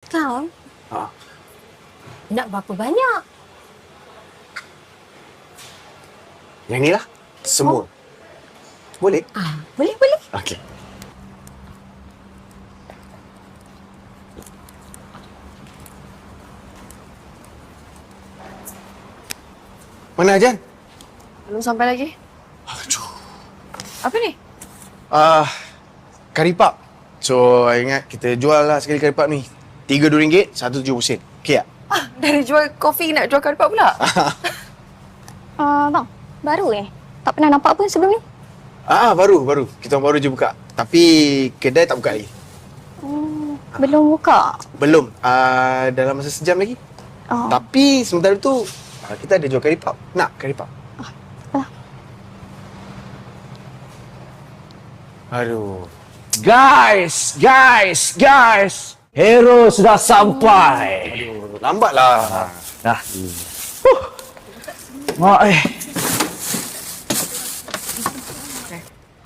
Kau Ha. nak berapa banyak? Yang ni lah. Semua. Boleh? Boleh, boleh. Okey. Mana Jan? Belum sampai lagi. Aduh. Apa ni? Kari pap. So, ingat kita jual lah sekali kari pap ni. RM32, RM1.70. Okey tak? Dari jual kopi nak jual karipap pula? Bang, baru tak pernah nampak pun sebelum ni. Baru. Kita orang baru je buka. Tapi kedai tak buka lagi. Belum buka. Belum. Dalam masa sejam lagi. Tapi sementara tu kita ada jual kari pap. Nak kari pap? Aduh. Guys! Hero sudah sampai. Aduh, lambatlah. Dah. Mak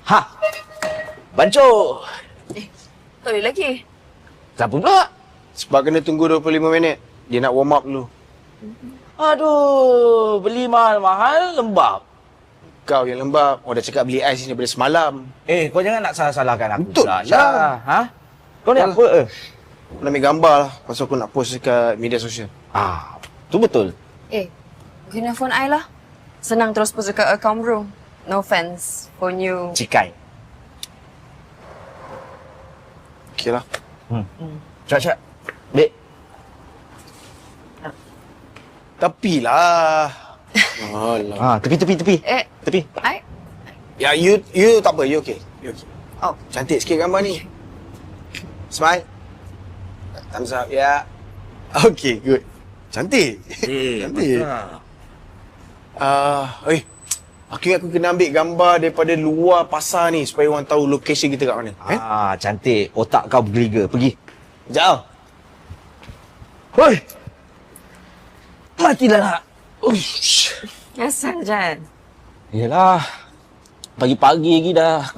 Ha. Banco. Tak boleh lagi. Siapa pula? Sebab kena tunggu 25 minit. Dia nak warm up dulu. Aduh, beli mahal-mahal lembab. Kau yang lembab. Dah cakap beli ais ni daripada semalam. Kau jangan nak salah-salahkan aku Betul pula. lah. Syah. Ha? Kau ni apa? Nak ambil gambar lah. Pasal aku nak post dekat media sosial. Tu betul. Guna phone I lah. Senang terus post dekat account bro. No offense for you. Cikai. Okey lah. Cak. Dek. Tepilah. Alah. Tepi. Tepi. I? Ya, you tak apa. You okey. You okey. Oh. Cantik sikit gambar ni. Smile. Thumbs up, ya. Okey, good. Cantik. Cantik. Aku ingat aku kena ambil gambar daripada luar pasar ni supaya orang tahu lokasi kita kat mana. Cantik. Otak kau bergeliga. Pergi. Sekejap. Hoi. Matilah nak. Uish. Asal Jan. Yelah. Pagi-pagi lagi dah